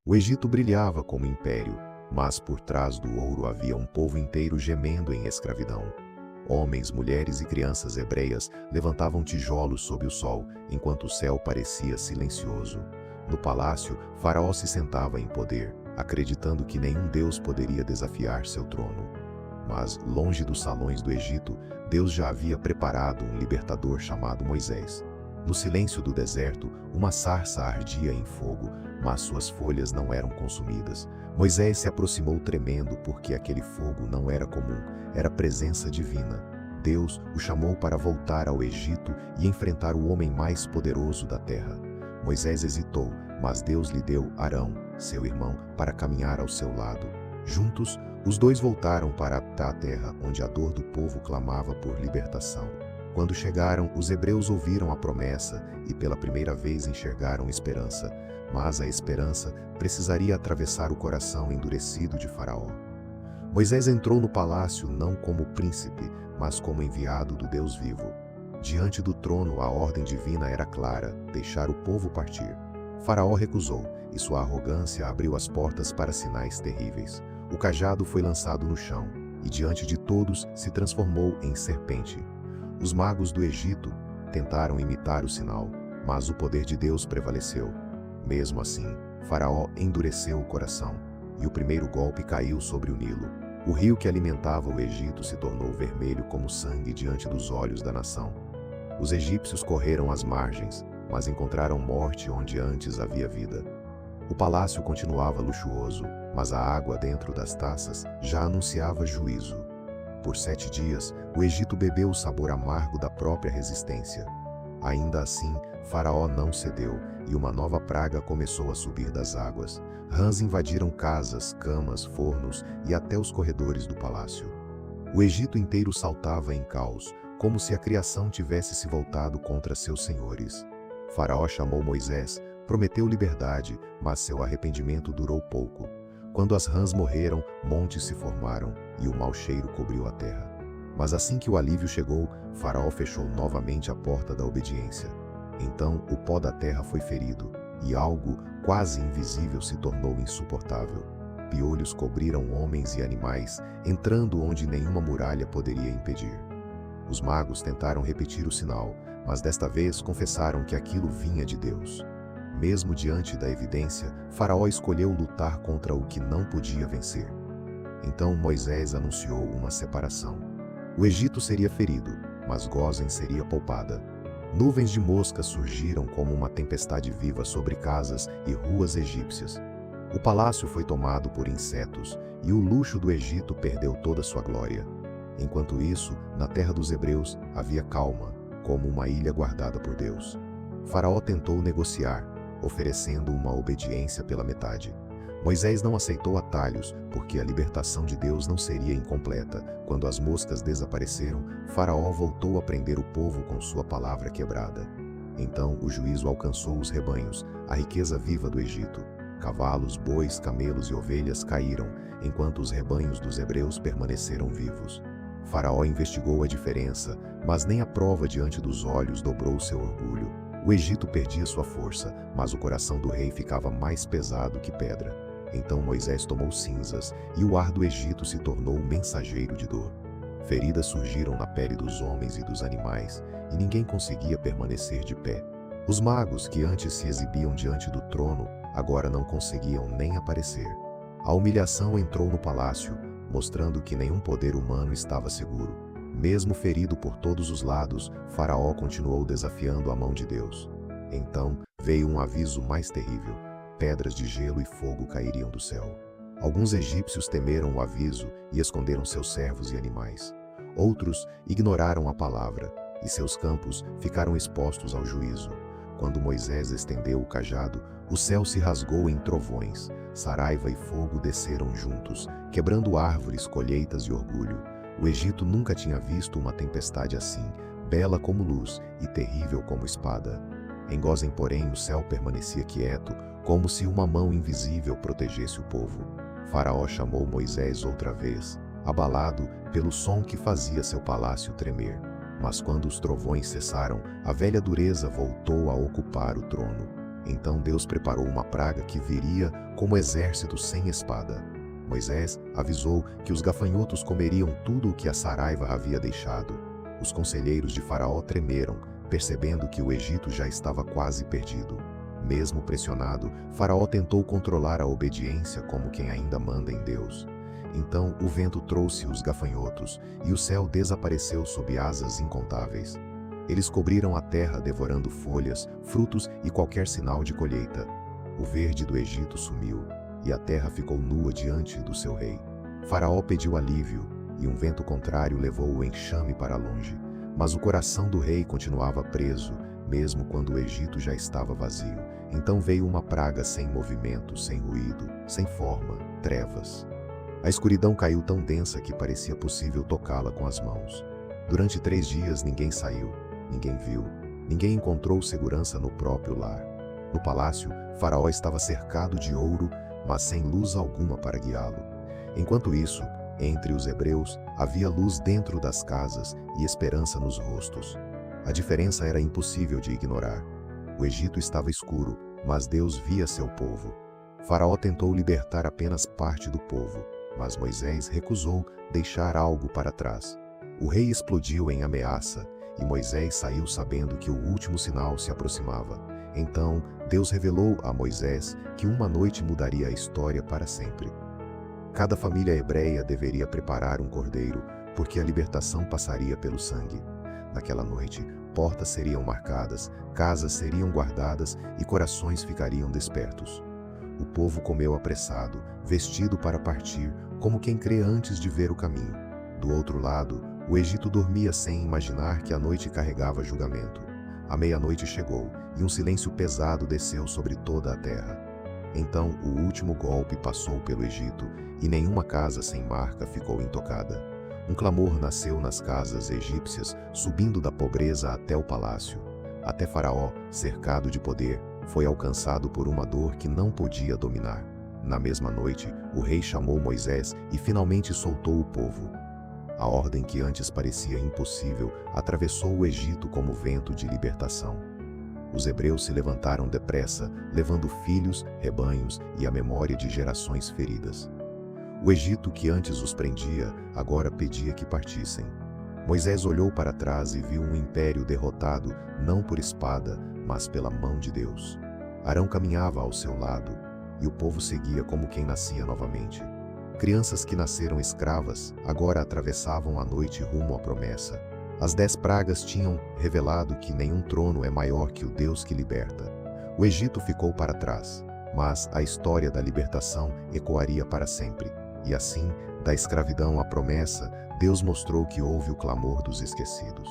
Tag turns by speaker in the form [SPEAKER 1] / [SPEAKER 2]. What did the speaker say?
[SPEAKER 1] O Egito brilhava como império, mas por trás do ouro havia um povo inteiro gemendo em escravidão. Homens, mulheres e crianças hebreias levantavam tijolos sob o sol, enquanto o céu parecia silencioso. No palácio, Faraó se sentava em poder, acreditando que nenhum deus poderia desafiar seu trono. Mas, longe dos salões do Egito, Deus já havia preparado um libertador chamado Moisés. No silêncio do deserto, uma sarça ardia em fogo, mas suas folhas não eram consumidas. Moisés se aproximou tremendo porque aquele fogo não era comum, era presença divina. Deus o chamou para voltar ao Egito e enfrentar o homem mais poderoso da terra. Moisés hesitou, mas Deus lhe deu Arão, seu irmão, para caminhar ao seu lado. Juntos, os dois voltaram para a terra onde a dor do povo clamava por libertação. Quando chegaram, os hebreus ouviram a promessa e pela primeira vez enxergaram esperança. Mas a esperança precisaria atravessar o coração endurecido de Faraó. Moisés entrou no palácio não como príncipe, mas como enviado do Deus vivo. Diante do trono, a ordem divina era clara: deixar o povo partir. Faraó recusou, e sua arrogância abriu as portas para sinais terríveis. O cajado foi lançado no chão, e diante de todos se transformou em serpente. Os magos do Egito tentaram imitar o sinal, mas o poder de Deus prevaleceu. Mesmo assim, Faraó endureceu o coração, e o primeiro golpe caiu sobre o Nilo. O rio que alimentava o Egito se tornou vermelho como sangue diante dos olhos da nação. Os egípcios correram às margens, mas encontraram morte onde antes havia vida. O palácio continuava luxuoso, mas a água dentro das taças já anunciava juízo. Por 7 dias, o Egito bebeu o sabor amargo da própria resistência. Ainda assim, Faraó não cedeu, e uma nova praga começou a subir das águas. Rãs invadiram casas, camas, fornos e até os corredores do palácio. O Egito inteiro saltava em caos, como se a criação tivesse se voltado contra seus senhores. Faraó chamou Moisés, prometeu liberdade, mas seu arrependimento durou pouco. Quando as rãs morreram, montes se formaram, e o mau cheiro cobriu a terra. Mas assim que o alívio chegou, Faraó fechou novamente a porta da obediência. Então o pó da terra foi ferido, e algo quase invisível se tornou insuportável. Piolhos cobriram homens e animais, entrando onde nenhuma muralha poderia impedir. Os magos tentaram repetir o sinal, mas desta vez confessaram que aquilo vinha de Deus. Mesmo diante da evidência, Faraó escolheu lutar contra o que não podia vencer. Então Moisés anunciou uma separação. O Egito seria ferido, mas Gósen seria poupada. Nuvens de moscas surgiram como uma tempestade viva sobre casas e ruas egípcias. O palácio foi tomado por insetos, e o luxo do Egito perdeu toda sua glória. Enquanto isso, na terra dos hebreus havia calma, como uma ilha guardada por Deus. Faraó tentou negociar, oferecendo uma obediência pela metade. Moisés não aceitou atalhos, porque a libertação de Deus não seria incompleta. Quando as moscas desapareceram, Faraó voltou a prender o povo com sua palavra quebrada. Então o juízo alcançou os rebanhos, a riqueza viva do Egito. Cavalos, bois, camelos e ovelhas caíram, enquanto os rebanhos dos hebreus permaneceram vivos. Faraó investigou a diferença, mas nem a prova diante dos olhos dobrou seu orgulho. O Egito perdia sua força, mas o coração do rei ficava mais pesado que pedra. Então Moisés tomou cinzas, e o ar do Egito se tornou mensageiro de dor. Feridas surgiram na pele dos homens e dos animais, e ninguém conseguia permanecer de pé. Os magos, que antes se exibiam diante do trono, agora não conseguiam nem aparecer. A humilhação entrou no palácio, mostrando que nenhum poder humano estava seguro. Mesmo ferido por todos os lados, Faraó continuou desafiando a mão de Deus. Então veio um aviso mais terrível: pedras de gelo e fogo cairiam do céu. Alguns egípcios temeram o aviso e esconderam seus servos e animais. Outros ignoraram a palavra, e seus campos ficaram expostos ao juízo. Quando Moisés estendeu o cajado, o céu se rasgou em trovões. Saraiva e fogo desceram juntos, quebrando árvores, colheitas e orgulho. O Egito nunca tinha visto uma tempestade assim, bela como luz e terrível como espada. Em Gósen, porém, o céu permanecia quieto, como se uma mão invisível protegesse o povo. Faraó chamou Moisés outra vez, abalado pelo som que fazia seu palácio tremer. Mas quando os trovões cessaram, a velha dureza voltou a ocupar o trono. Então Deus preparou uma praga que viria como exército sem espada. Moisés avisou que os gafanhotos comeriam tudo o que a Saraiva havia deixado. Os conselheiros de Faraó tremeram, percebendo que o Egito já estava quase perdido. Mesmo pressionado, Faraó tentou controlar a obediência como quem ainda manda em Deus. Então o vento trouxe os gafanhotos, e o céu desapareceu sob asas incontáveis. Eles cobriram a terra devorando folhas, frutos e qualquer sinal de colheita. O verde do Egito sumiu, e a terra ficou nua diante do seu rei. Faraó pediu alívio, e um vento contrário levou o enxame para longe. Mas o coração do rei continuava preso, mesmo quando o Egito já estava vazio. Então veio uma praga sem movimento, sem ruído, sem forma, trevas. A escuridão caiu tão densa que parecia possível tocá-la com as mãos. Durante 3 dias ninguém saiu, ninguém viu, ninguém encontrou segurança no próprio lar. No palácio, Faraó estava cercado de ouro, mas sem luz alguma para guiá-lo. Enquanto isso, entre os hebreus, havia luz dentro das casas e esperança nos rostos. A diferença era impossível de ignorar. O Egito estava escuro, mas Deus via seu povo. Faraó tentou libertar apenas parte do povo, mas Moisés recusou deixar algo para trás. O rei explodiu em ameaça, e Moisés saiu sabendo que o último sinal se aproximava. Então, Deus revelou a Moisés que uma noite mudaria a história para sempre. Cada família hebreia deveria preparar um cordeiro, porque a libertação passaria pelo sangue. Naquela noite, portas seriam marcadas, casas seriam guardadas e corações ficariam despertos. O povo comeu apressado, vestido para partir, como quem crê antes de ver o caminho. Do outro lado, o Egito dormia sem imaginar que a noite carregava julgamento. A meia-noite chegou, e um silêncio pesado desceu sobre toda a terra. Então o último golpe passou pelo Egito, e nenhuma casa sem marca ficou intocada. Um clamor nasceu nas casas egípcias, subindo da pobreza até o palácio. Até Faraó, cercado de poder, foi alcançado por uma dor que não podia dominar. Na mesma noite, o rei chamou Moisés e finalmente soltou o povo. A ordem que antes parecia impossível atravessou o Egito como vento de libertação. Os hebreus se levantaram depressa, levando filhos, rebanhos e a memória de gerações feridas. O Egito, que antes os prendia, agora pedia que partissem. Moisés olhou para trás e viu um império derrotado, não por espada, mas pela mão de Deus. Arão caminhava ao seu lado, e o povo seguia como quem nascia novamente. Crianças que nasceram escravas, agora atravessavam a noite rumo à promessa. As 10 pragas tinham revelado que nenhum trono é maior que o Deus que liberta. O Egito ficou para trás, mas a história da libertação ecoaria para sempre. E assim, da escravidão à promessa, Deus mostrou que houve o clamor dos esquecidos.